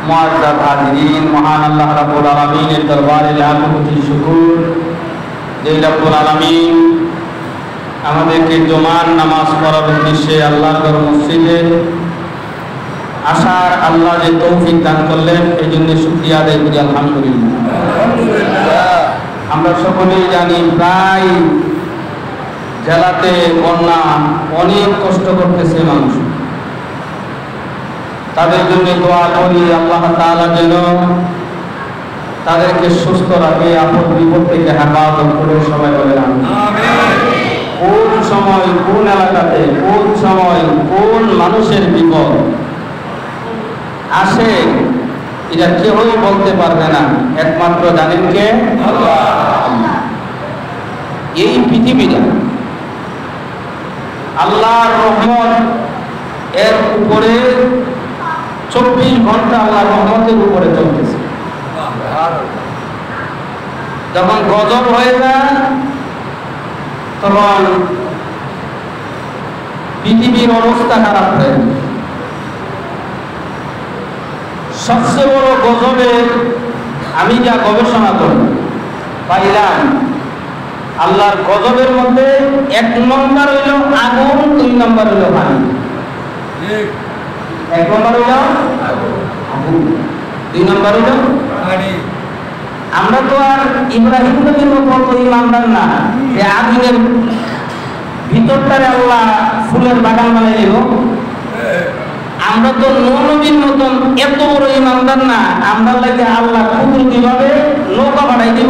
মুআজ্জাজ হাজিরিন, মহান আল্লাহ রাব্বুল আলামিনের দরবারে লাখো কোটি শুকর যে রাব্বুল আলামিন আমাদেরকে জুমার নামাজ পড়ার উদ্দেশ্যে আল্লাহর ঘর মসজিদে আসার আল্লাহ যে তৌফিক দান করলেন, এই জন্য শুকরিয়া আদায় করি আলহামদুলিল্লাহ। আমরা সকলেই জানি প্রায় জেলাতে বন্যা, অনেক কষ্ট করতেছে মানুষ। তাদের জন্য দোয়া করি আল্লাহ তাআলা যেন তাদেরকে সুস্থ রাখে, আপদ বিপদ থেকে হেফাজত করে। সবাই বলেন আমিন। কোন সময় কোন এলাকাতে কোন সময় কোন মানুষের বিপদ আসে এটা কেউই বলতে পারবে না, একমাত্র জানেন কে? আল্লাহ। এই পৃথিবীটা আল্লাহর রহমত এর উপরে 24 ঘন্টা আল্লাহর রহমতের উপরে চলতেছে। যখন গজব হয়ে যায় তখন পৃথিবীর অবস্থা খারাপ হয়ে যায়। সবচেয়ে বড় গজবে আমি যা গবেষণা করি পাইলাম, আল্লাহর গজবের মধ্যে 1 নম্বর হইল আগুন, 2 নম্বর হইল পানি। 1 নম্বর হইল আগুন, 2 নম্বর হইল পানি। আমরা তো আর ইব্রাহিম নবীর মতো ইমানদার না যে আগুনের ভিতরটারে আল্লাহ ফুলের বাগান বানাই দিব। আমরা তো নূহ নবীর মতন এত বড় ইমানদার না, আমরা লাগে আল্লাহ কুদরতিভাবে নৌকা বানাই দিব।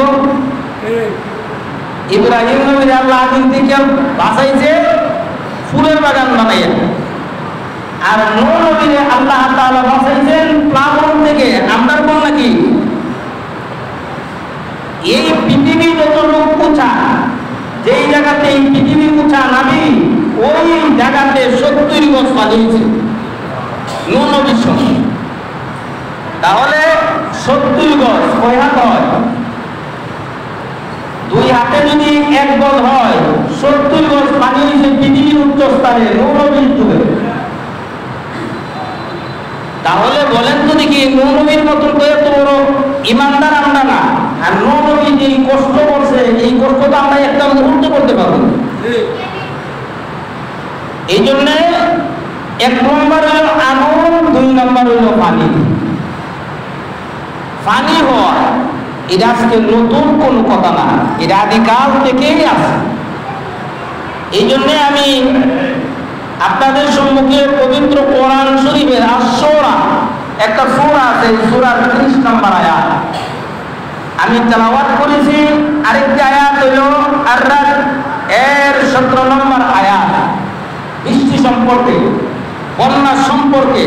ইব্রাহিম নবীর আল্লাহ আগুন থেকে বাঁচাইছে ফুলের বাগান বানাইয়া, আর নূহ নবীর আল্লাহ তাআলা বাঁচাইছেন প্লাবন থেকে। আমরা কোন নাকি এই পৃথিবী যতটুকু উঁচা, যেই জায়গাতে এই পৃথিবী উঁচা নাবি, ওই জায়গাতে 70 গজ পাঠিয়েছে নূহ নবীর সময়। তাহলে 70 গজ কয় হাত হয়? 2 হাতে যদি 1 গজ হয়, 70 গজ পানি হয়েছে পৃথিবীর উচ্চস্থানে নূহ নবীর যুগে। তাহলে বলেন তো দেখি, নূহ নবীর মতন করে তো বড় ইমানদার আমরা না, আর নূহ নবী যে কষ্ট করছে এই কষ্ট তো আমরা একটা মুহূর্ত করতে পারবো না। এই জন্যে 1 নম্বর হইল আগুন, 2 নম্বর হইল পানি। পানি হওয়া এটা আজকে নতুন কোন কথা না, এটা আদিকাল থেকেই আছে। এই জন্যে আমি আপনাদের সম্মুখে পবিত্র কোরআন শরীফের আশ-শূরা একটা সূরা আছে, সূরার 30 নম্বর আয়াত আমি তেলাওয়াত করেছি। আরেকটি আয়াত হইল আর-রাদ এর 17 নম্বর আয়াত, বৃষ্টি সম্পর্কে, বন্যা সম্পর্কে।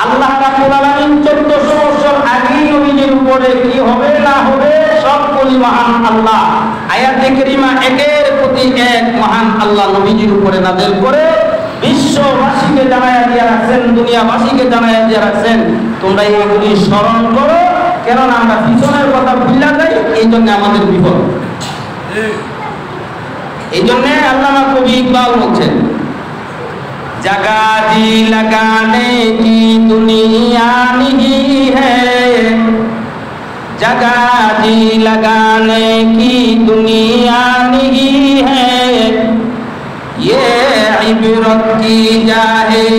আল্লাহ রাব্বুল আলামিন 1400 বছর আগেই নবীদের উপরে কি হবে না হবে সব বলি মহান আল্লাহ। আয়াতে কারিমা একের প্রতি এক মহান আল্লাহ নবীজির উপরে নাযিল করে বিশ্ববাসীকে জানায়া দিয়ে রাখছেন, দুনিয়াবাসীকে জানায়া দিয়ে রাখছেন, তোমরা এগুলি স্মরণ করো, কেননা আমরা পিছনের কথা ভুলে যাই, এই জন্য আমাদের বিপদ। এই জন্য আল্লামা কবি ইকবাল বলছেন, जगह जी लगाने की दुनिया नहीं है, जगह जी लगाने की दुनिया नहीं है, ये इबरत की जाहे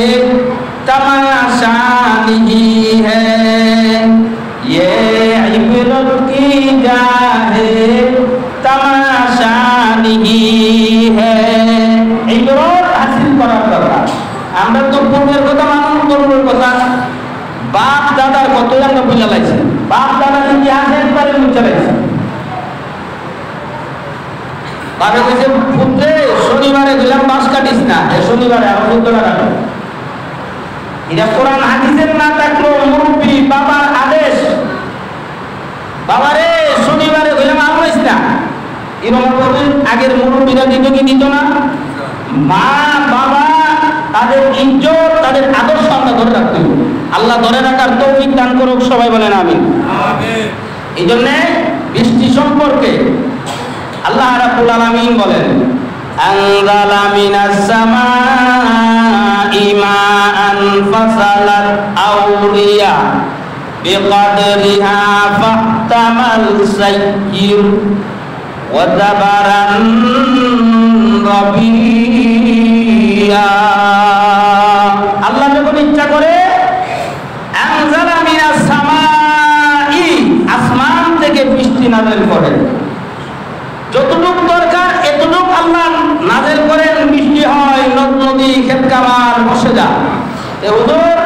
तमाशा नहीं है, ये इबरत की जाहे तमाशा नहीं है। इबरत हासिल করার দরকার। আমরা তো পূর্বের কথা মানুষ পূর্বের কথা, বাপ দাদার কতই আমরা বুঝা লাগছে, বাপ দাদার ইতিহাস একবারে বুঝা লাগছে। বাবা কইছে, পুত্রে শনিবারে গেলাম বাস কাটিস না, শনিবারে আবার 14 টাকা। এটা কোরআন হাদিসের না থাকলেও মুরব্বী বাবার আদেশ, বাবারে শনিবারে গেলাম আমরাইস না। এরকম আগের মুরব্বীরা দিত কি দিত না? মা বাবা তাদের ইজ্জত তাদের আদর্শ আমরা ধরে রাখতে হবে। আল্লাহ ধরে রাখার তৌফিক দান করুক, সবাই বলেন আমিন। এই জন্য বৃষ্টি সম্পর্কে আল্লাহ রাব্বুল আলামিন বলেন, আনজালা মিনাস সামা ফাসালাত আউরিয়া বিকদরিহা ফাহতামাল সাইয়ির ওয়া দাবারান রাবিয়া। আল্লাহ যখন ইচ্ছা করে আনজালা মিনাস সামাই, আসমান থেকে বৃষ্টি নাযিল করেন, যতটুক দরকার এতটুক আল্লাহ নাযিল করেন, বৃষ্টি হয়, নদ নদী ক্ষেত খামার বসে যায়। হুজুর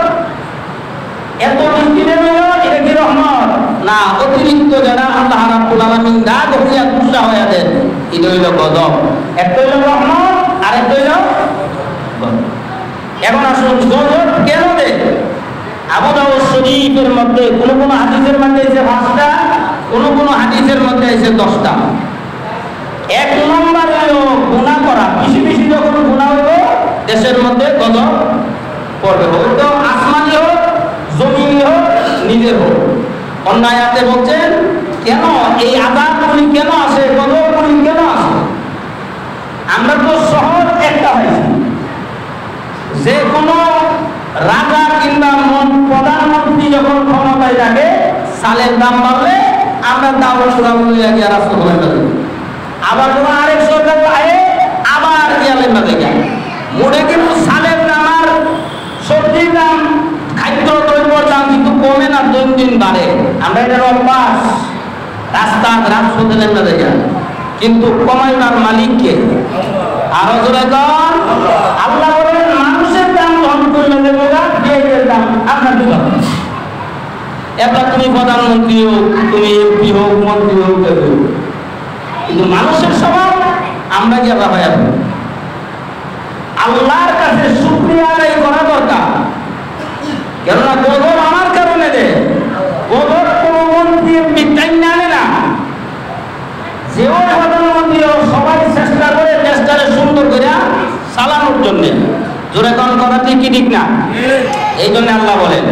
এত বৃষ্টি নেমে এটা কি রহমত? না, অতিরিক্ত যারা আল্লাহ রাব্বুল আলামিন রাগ হইয়া গুসা হইয়া দেন, এটা হইল গজব। একটা হইল রহমত আর একটা হইল গজব। এখন আসুন গজব কেন দেয়? আবু দাউদ শরীফের মধ্যে কোন কোন হাদিসের মধ্যে আছে 5টা, কোন হাদিসের মধ্যে আছে 10টা। এক নম্বর হলো গুনাহ করা, বেশি বেশি যখন গুনাহ হবে দেশের মধ্যে গজব পড়বে, হয়তো আসমানি হোক, জমিনি হোক, নিজের হোক। অন্য আয়াতে বলছেন কেন এই আযাবগুলি কেন আসে, গজবগুলি কেন আসে? আমরা তো সহজ একটা হয়েছি, যে কোনো রাজা কিংবা প্রধানমন্ত্রী যখন ক্ষমতায় থাকে, সালের দাম বাড়লে আমরা দাওয়া সুরা বলে গিয়ে রাস্তা বলে দেবো। আবার যখন আরেক সরকার আয়ে আবার গিয়ালে না দেখে মোড়ে কিন্তু সালের দাম আর সবজির দাম, খাদ্য দ্রব্যের দাম কিন্তু কমে না, দিন বাড়ে। আমরা এটার অভ্যাস, রাস্তা রাজপথে নেমে দেখে, কিন্তু কমাইবার মালিককে আরো জোরে কর আল্লাহ বলেন, মানুষের দাম ধন করলে দেবো না, পেঁয়াজের দাম আপনার দিলাম। এবার তুমি প্রধানমন্ত্রী হোক, তুমি এমপি হোক, মন্ত্রী হোক, কিন্তু মানুষের স্বভাব আমরা কি আবার হয়ে যাবো? আল্লাহর কাছে শুকরিয়া আদায় করা দরকার, কেননা গজব আমার কারণে দেয়। গজব কোনো মন্ত্রী এমপি টাইম আনে না, যেও প্রধানমন্ত্রী সবাই চেষ্টা করে, চেষ্টারে সুন্দর করে চালানোর জন্য। জোরে কন করা ঠিক কি ঠিক না? এই জন্য আল্লাহ বলেন,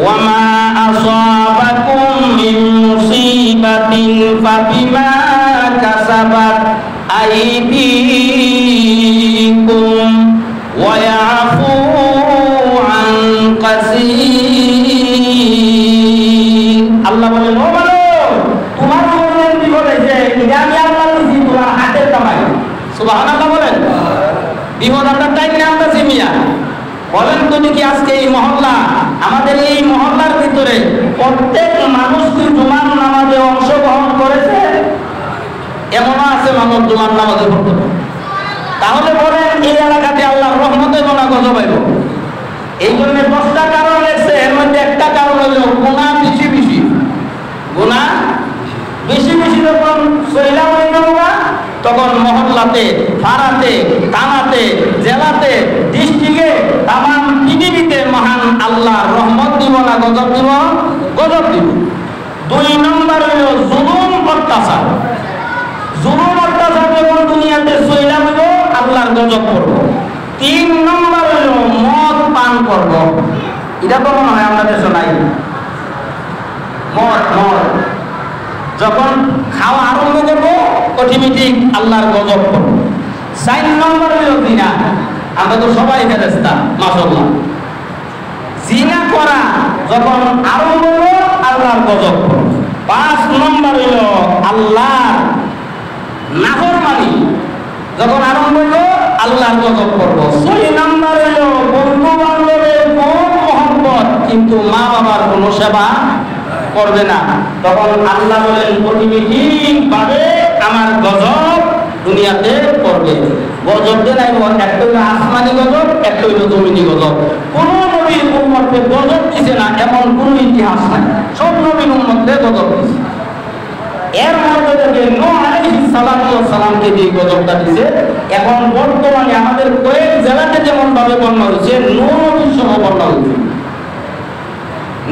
ওয়ামা আসাবাকুম মিন মুসিবাতিন ফাবিমা কাসাবাত আইদিকুম ওয়া ইয়াফু আন কাসীর। আল্লাহ বলেন, ও বলো তোমার মনে বিপদ হয়েছে, এটা আমি আল্লাহ দিয়েছি, তোমার হাতের কামাই। সুবহানাল্লাহ বলেন। বিপদ আপনার টাইম না আমরা মিয়া বলেন তো দেখি, আজকে এই মহল্লা, আমাদের এই মহল্লার ভিতরে প্রত্যেক মানুষ কি জুমার নামাজে অংশগ্রহণ করেছে? এমনও আছে মানুষ জুমার নামাজে পড়তে। তাহলে বলেন এই এলাকাতে আল্লাহর রহমতে গোনা গজব হইব। এই জন্য 10টা কারণ রয়েছে, এর মধ্যে একটা কারণ হলো গুনাহ বেশি বেশি। গুনাহ বেশি বেশি যখন সইলা হয়ে গেল, তখন মহল্লাতে, পাড়াতে, থানাতে, জেলাতে, ডিস্ট্রিক্টে, তামাম পৃথিবীতে মহান আল্লাহ রহমত দিব না গজব দিব? গজব দিব। 2 নম্বর হলো জুলুম অত্যাচার। জুলুম অত্যাচার যখন দুনিয়াতে সইলা হইব, আল্লাহর গজব করব। 3 নম্বর হলো মদ পান করব। এটা তো মনে হয় আমাদের দেশে নাই। মদ যখন খাওয়া আরম্ভ করবো, অটোমেটিক আল্লাহর গজব করবো। 4 নম্বর হলো জিনা। আমরা তো সবাই ফেরেশতা, মাশাআল্লাহ। জিনা করা যখন আরম্ভ করবো, আল্লাহর গজব করবো। 5 নম্বর হলো আল্লাহর নাফরমানি যখন আরম্ভ করবো, আল্লাহর গজব করবো। 6 নম্বর হলো বন্ধু বান্ধবের খুব মহব্বত, কিন্তু মা বাবার কোনো সেবা করবে না, তখন আল্লাহ বলেন অটোমেটিক ভাবে আমার গজব দুনিয়াতে পড়বে। গজব যে নাই, একটা হইল আসমানি গজব, একটা হইল জমিনি গজব। কোন নবীর উম্মতকে গজব দিছে না এমন কোন ইতিহাস নাই, সব নবীর উম্মতকে গজব দিছে। এর মধ্যে থেকে নূহ আলাইহিস সালামকে যে গজবটা দিছে, এখন বর্তমানে আমাদের কয়েক জেলাতে যেমন ভাবে বন্যা হয়েছে, নূহ নবীর সহ বন্যা হয়েছে।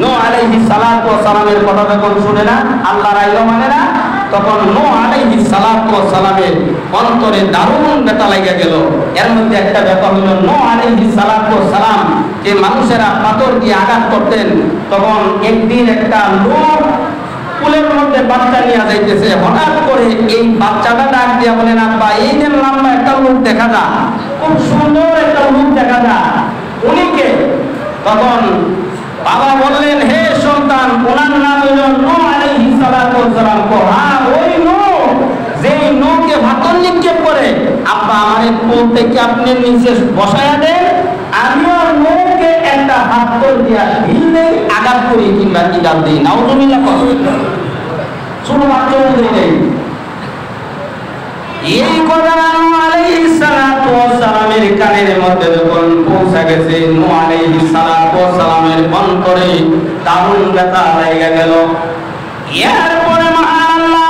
নূহ আলাইহিস সালামের কথা যখন শুনে না, আল্লাহর আইন মানে না, তখন নূহ আলাইহিস সালামের অন্তরে দারুণ ব্যথা লাগা গেল। এর মধ্যে একটা ব্যাপার হলো, নূহ আলাইহিস সালাম যে মানুষেরা পাথর দিয়ে আঘাত করতেন, তখন একদিন একটা লোক কুলের মধ্যে বাচ্চা নিয়ে যাইতেছে, হঠাৎ করে এই বাচ্চাটা ডাক দিয়া বলেন, আব্বা এই যে লম্বা একটা লোক দেখা যায়, খুব সুন্দর একটা লোক দেখা যায়, উনি কে? তখন হইল নূহ আলাইহিস সালাতু ওয়াস সালাম হ্যাঁ ওই নূহ যেই নূহকে ভাতর নিক্ষেপ করে আব্বা আমারে কোল থেকে আপনি নিচে বসায়া দেন, আমিও নূহকে একটা হাতর দিয়া ঢিলে আঘাত করি কিংবা কিতাব দিই। নাউজুবিল্লাহ ছোট বাচ্চা নেই। এই কথা নূহ আলাইহিস সালাতু ওয়াস সালামের কানের মধ্যে যখন পৌঁছে গেছে, নূহ আলাইহিস সালাতু ওয়াস সালামের অন্তরে দারুণ ব্যথা লেগে গেল। এরপরে মহান আল্লাহ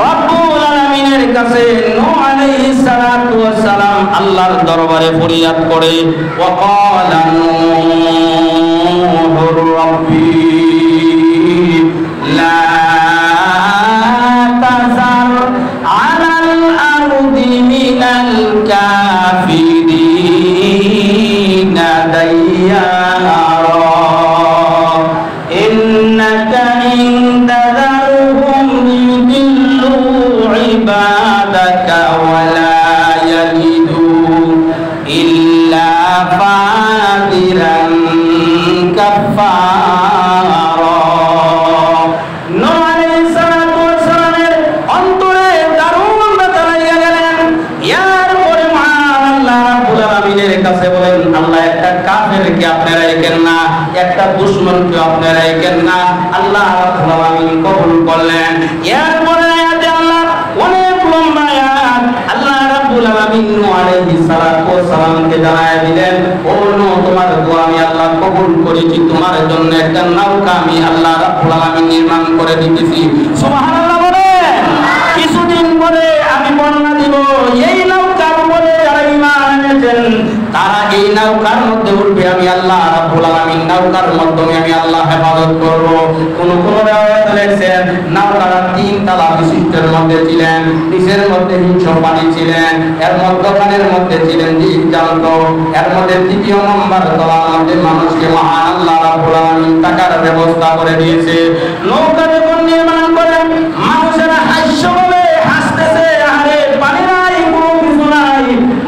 রব্বুল আলামিনের কাছে নূহ আলাইহিস সালাতু ওয়াস সালাম আল্লাহর দরবারে ফরিয়াদ করে ওয়াকালা নূহুর রাব্বি লা তাযার আলাল আরদি মিনাল কাফিরিনা দাইয়ারা ইন্নাকা ইন তাযারহুম ইউদিল্লু ইবাদাকা ওয়া লা ইয়ালিদু ইল্লা ফাজিরান কাফফারা। নূহ আলাইহিস সালাতু ওয়াস সালামের অন্তরে দারুণ ব্যথা লেগে গেলেন। এরপরে মহান আল্লাহ রাব্বুল আলামিনের কাছে বলেন, আল্লাহ একটা কাফেরকে আপনারা রাখেন না, একটা দুশমনকে আপনারা রাখেন না। আল্লাহ রাব্বুল আলামিন কবুল করলেন। এরপরে আয়াতে আল্লাহ অনেক লম্বা আয়াত আল্লাহ রাব্বুল আলামিন নূহ আলাইহিস সালাতু ওয়াস সালামকে জানায় দিলেন, ও নূহ তোমার দোয়া আমি আল্লাহ কবুল করেছি, তোমার জন্য একটা নৌকা আমি আল্লাহ রাব্বুল আলামিন নির্মাণ করে দিতেছি। সুবহানাল্লাহ বলেন। কিছুদিন পরে আমি বর্ণনা দিব, এই নৌকার উপরে যারা ঈমান এনেছেন তারা এই নৌকার মধ্যে উঠবে, আমি আল্লাহ রাব্বুল আলামিন নৌকার মাধ্যমে আমি আল্লাহ হেফাজত করব। কোন কোন রাওয়ায়াতে লেখছেন নৌকাটা 3 তলা বিশিষ্টের মধ্যে ছিলেন, নিচের মধ্যে হিংস্র পানি ছিলেন, এর মধ্যখানের মধ্যে ছিলেন জীবজন্তু, এর মধ্যে 3য় নম্বর তলার মধ্যে মানুষকে মহান আল্লাহ রাব্বুল আলামিন থাকার ব্যবস্থা করে দিয়েছে। নৌকা যখন নির্মাণ করেন মানুষেরা হাস্য বলে হাসতেছে, আরে পানি নাই কোনো কিছু নাই,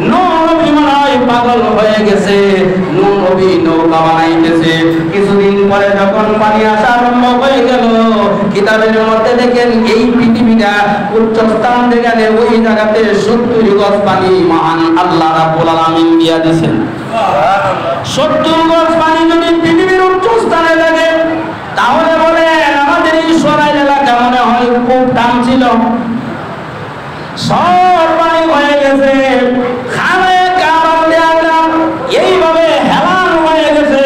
নূহ নবী মনে হয় পাগল হয়ে গেছে, নূহ নবী নৌকা বানাইতেছে। কিছুদিন পরে যখন পানি আসা আরম্ভ হয়ে গেল, কিতাবের মধ্যে দেখেন এই পৃথিবীটা উচ্চ স্থান থেকে ওই জায়গাতে 70 গজ পানি মহান আল্লাহ রাব্বুল আলামিন দিয়া দিয়েছেন। 70 গজ পানি যদি পৃথিবীর উচ্চ স্থানে লাগে তাহলে বলেন আমাদের এই সরাইল এলাকা মনে হয় খুব দাম ছিল, সব পানি হয়ে গেছে, খানে কাবার দেওয়া এইভাবে হেলান হয়ে গেছে,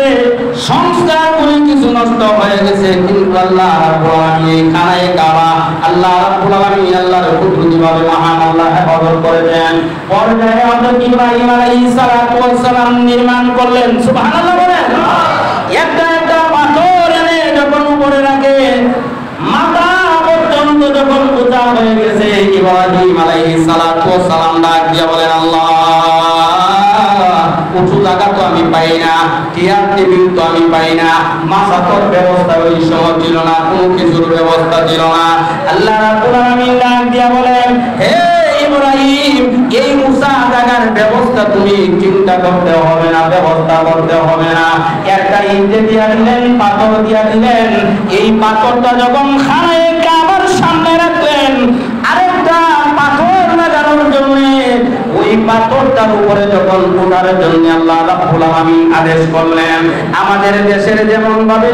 সংস্কারগুলি কিছু নষ্ট হয়ে গেছে, কিন্তু আল্লাহ রাব্বুল আলামিন খানায়ে কাবা আল্লাহ রাব্বুল আলামিন আল্লাহর কুদরতিভাবে মহান আল্লাহ হেফাজত করেছেন। পর্যায়ে হযরত ইব্রাহিম আলাইহিস সালাতু ওয়াস সালাম নির্মাণ করলেন। সুবহানাল্লাহ বলেন। একটা একটা পাথর এনে যখন উপরে রাখে মাথা পর্যন্ত যখন উঁচা হয়ে গেছে, ইব্রাহিম আলাইহিস সালাতু ওয়াস সালাম ডাক দিয়ে বলেন, আল্লাহ উঁচু জায়গা তো আমি পাই না, চেয়ার টেবিল তো আমি পাই না, মাসাতর ব্যবস্থা ওই সময় ছিল না, কোনো কিছুর ব্যবস্থা ছিল না। আল্লাহ রাব্বুল আলামিন ডাক দিয়ে বলেন, হে ইব্রাহিম এই উঁচা জায়গার ব্যবস্থা তুমি চিন্তা করতে হবে না, ব্যবস্থা করতে হবে না। একটা ইট দিয়া দিলেন, পাথর দিয়া দিলেন, এই পাথরটা যখন খানায়ে কাবার সামনে রাখলেন আরেকটা পাথর লাগানোর জন্য, ওই পাথরটার উপরে যখন ওঠার জন্য আল্লাহ রাব্বুল আলামিন আদেশ করলেন। আমাদের দেশের যেমন ভাবে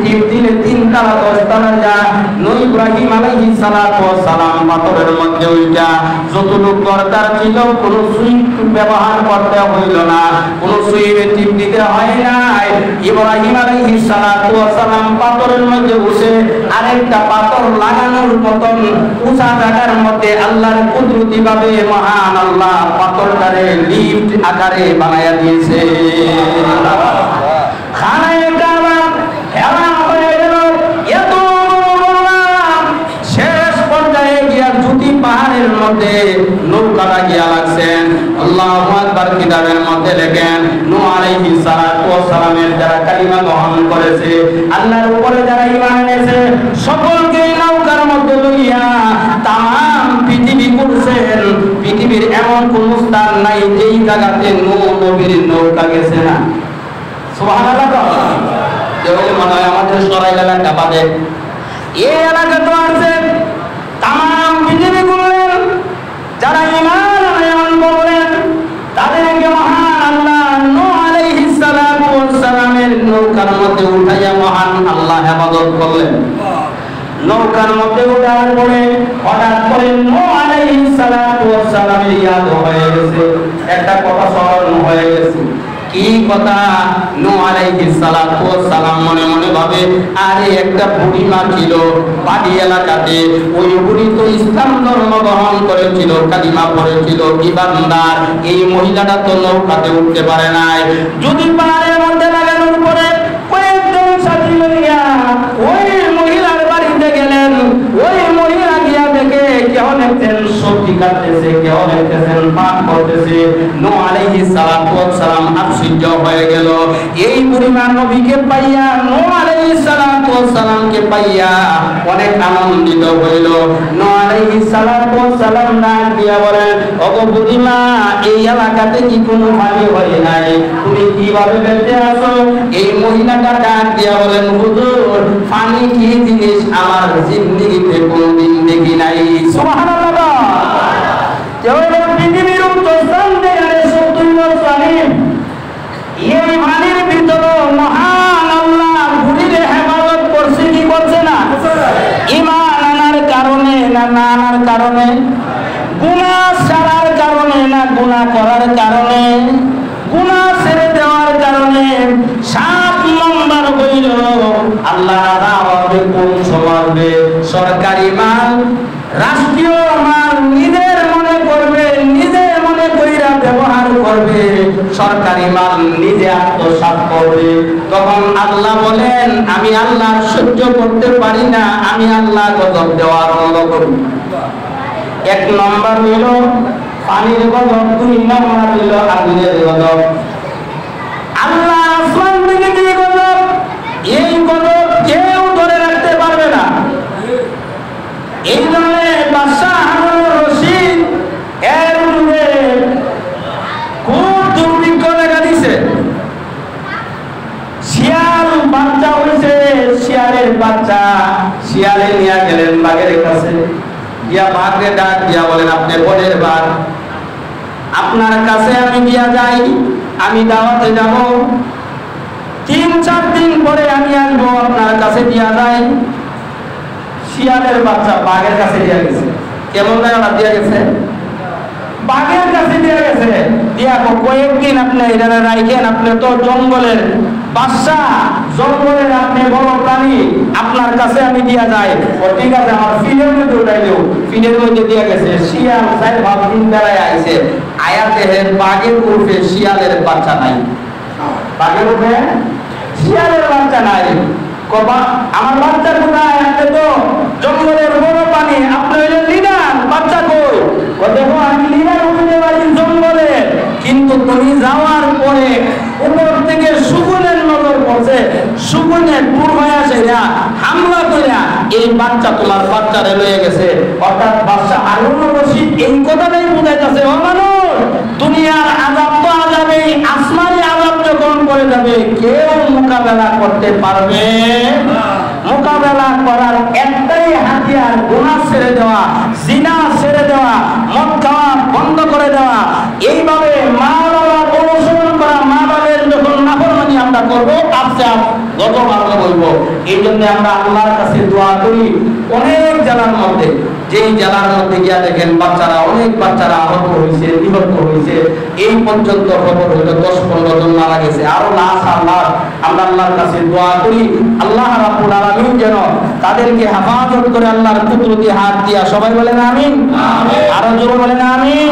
টিপ দিলে 3 তলা 10 তলা যায়, নূহ ইব্রাহিম আলাইহিস সালাতু ওয়াস সালাম পাথরের মধ্যে ওইটা যতটুকু দরকার ছিল কোনো সুইচ ব্যবহার করতে হইল না, কোনো সুইচে টিপ দিতে হয় নাই। ইব্রাহিম আলাইহিস সালাতু ওয়াস সালাম পাথরের মধ্যে বসে আরেকটা পাথর লাগানোর মতন উঁচা জায়গার মধ্যে আল্লাহর কুদরতিভাবে মহান আল্লাহ পাথরটারে লিফট আকারে বানায়া দিয়েছে। খানায়ে কাবা হেলান হয়ে গেল, এত শেষ পর্যায়ে গিয়া জুতি পাহাড়ের মধ্যে নৌকাটা গিয়া লাগছেন। আল্লাহু আকবার। কিতাবের মধ্যে লেখেন নূহ আলাইহিস সালাতু ওয়াস সালামের যারা কালিমা গ্রহণ করেছে, আল্লাহর উপরে যারা ঈমান এনেছে, সকলকে নৌকার মধ্যে লইয়া তাম পৃথিবী ঘুরছেন। পৃথিবীর এমন কোন স্থান নাই যেই জায়গাতে নূহ নবীর নৌকা গেছে না। সুবহানাল্লাহ। কেউ মনে হয় আমাদের সরাইল এলাকা বাদে এই এলাকা তো আছে তাম পৃথিবী ঘুরলেন, যারা ঈমান আনয়ন করলেন তাদেরকে মহান আল্লাহ নূহ আলাইহিস সালাতু ওয়াস সালামের নৌকার মধ্যে উঠাইয়া মহান আল্লাহ হেফাজত করলেন। নৌকার মধ্যে উঠার পরে হঠাৎ করে নূহ আলাইহিস সালাতু ওয়াস সালামের ইয়াদ হয়ে গেছে, একটা কথা স্মরণ হয়ে গেছে। কি কথা? নূহ আলাইহিস সালাতু ওয়াস সালাম মনে মনে ভাবে, আরে একটা বুড়িমা ছিল বাড়ি এলাকাতে, ওই বুড়ি তো ইসলাম ধর্ম গ্রহণ করেছিল, কালিমা পড়েছিল, ইমানদার, এই মহিলাটা তো নৌকাতে উঠতে পারে নাই। যদি পাহাড়ের মধ্যে লাগানোর পরে কয়েকজন সাথী লইয়া ওই মহিলার বাড়িতে গেলেন, ওই মহিলা গিয়া দেখে কেউ দেখছেন সবজি কাটতেছে, কেউ দেখতেছেন পাক করতেছে। নূহ আলাইহিস সালাতু ওয়াস সালাম আশ্চর্য হয়ে গেল। এই বুড়িমা নবীকে পাইয়া, নূহ আলাইহিস সালাতু ওয়াস সালামকে পাইয়া অনেক আনন্দিত হইল। নূহ আলাইহিস সালাতু ওয়াস সালাম ডাক দিয়া বলেন, ওগো বুড়িমা, এই এলাকাতে কি কোনো পানি হয় নাই? তুমি কিভাবে বেঁচে আছো? এই মহিলাটা ডাক দিয়া বলেন, হুজুর, পানি কি জিনিস আমার জিন্দেগিতে কোনোদিন দেখি নাই। সুবহানাল্লাহ। কেউ পৃথিবীর উচ্চস্থান থেকে সত্যিকার সালিম এই পানির ভিতরে মহান আল্লাহ বুড়িরে হেফাজত করছে কি করছে না? ঈমান আনার কারণে না না আনার কারণে? গুনাহ ছাড়ার কারণে না গুনাহ করার কারণে? গুনাহ ছেড়ে দেওয়ার কারণে। 7 নম্বর হইল আল্লাহ রাওয়াবে কোন সমাজবে সরকারি মাল, রাষ্ট্রীয় মাল নিজের মনে করবে, নিজের মনে কইরা ব্যবহার করবে, সরকারি মাল নিজে আত্মসাৎ করবে। তখন আল্লাহ বলেন, আমি আল্লাহ সহ্য করতে পারি না, আমি আল্লাহ গজব দেওয়া আরম্ভ করি। 1 নম্বর হইল পানির গজব, 2 নম্বর হইল আগুনের গজব। আল্লাহ আসমান থেকে দিয়ে গজব, এই গজব কেউ ধরে রাখতে পারবে না। এই জন্য বাদশাহ হারুনুর রশিদ এর যুগে খুব দুর্ভিক্ষ দেখা দিছে। শিয়াল বাচ্চা হয়েছে, শিয়ালের বাচ্চা শিয়ালে নিয়ে গেলেন বাঘের কাছে, গিয়া বাঘকে ডাক দিয়া বলেন, আপনি বনের বাঘ, আপনার কাছে আমি গিয়া যাই, আমি দাওয়াতে যাব, 3-4 দিন পরে আমি আসবো, আপনার কাছে দিয়া যাই। শিয়ালের বাচ্চা বাঘের কাছে দিয়া গেছে। কেমন জায়গা দিয়া গেছে? বাঘের কাছে দিয়া গেছে। দিয়া কয়েকদিন আপনি এটা রাখেন, আপনি তো জঙ্গলের বাদশাহ, জঙ্গলের আপনি বড় প্রাণী, আপনার কাছে আমি দিয়া যাই। ও ঠিক আছে, আমার ফিলের মধ্যে উঠাই দেও। ফিলের মধ্যে দিয়া গেছে। শিয়াল চাই ভাব দিন বেড়ায় আইছে, আয়াতে বাঘের উঠে শিয়ালের বাচ্চা নাই, বাঘের উঠে শিয়ালের বাচ্চা নাই। কবা আমার বাচ্চা কোথায়? আপনি তো জঙ্গলের বড় প্রাণী, আপনি হইলেন লিডার, বাচ্চা কই? ও দেখো আমি লিডার হইতে পারি জঙ্গলে, কিন্তু তুমি যাওয়ার পরে উপর থেকে সুগুনের নজর পড়ছে, সুগুনের দূর হয়ে আসে না হামলা কইরা এই বাচ্চা তোমার বাচ্চারে লয়ে গেছে। অর্থাৎ বাদশা হারুনুর রশিদ এই কথাটাই বুঝাইতেছে, ও মানুষ, দুনিয়ার আযাব তো আযাবেই, আসমানি আযাব যখন করে যাবে কেউ মোকাবেলা করতে পারবে না। মোকাবেলা করার একটাই হাতিয়ার, গুনাহ ছেড়ে দেওয়া, জিনা ছেড়ে দেওয়া, মদ খাওয়া বন্ধ করে দেওয়া। এইভাবে মা বাবার অনুসরণ করা, মা বাবার যখন নাফরমানি আমরা করবো, আস্তে আস্তে গজব আমরা বলবো। এই জন্য আমরা আল্লাহর কাছে দোয়া করি। অনেক জেলার মধ্যে, যেই জেলার মধ্যে গিয়া দেখেন বাচ্চারা, অনেক বাচ্চারা আহত হয়েছে, নিহত হয়েছে, এই পর্যন্ত খবর হইল 10-15 জন মারা গেছে, আরো লাশ আর লাশ। আমরা আল্লাহর কাছে দোয়া করি আল্লাহ রাব্বুল আলামিন যেন তাদেরকে হেফাজত করে আল্লাহর কুদরতি হাত দিয়া, সবাই বলেন আমিন, আরো জোরে বলেন আমিন।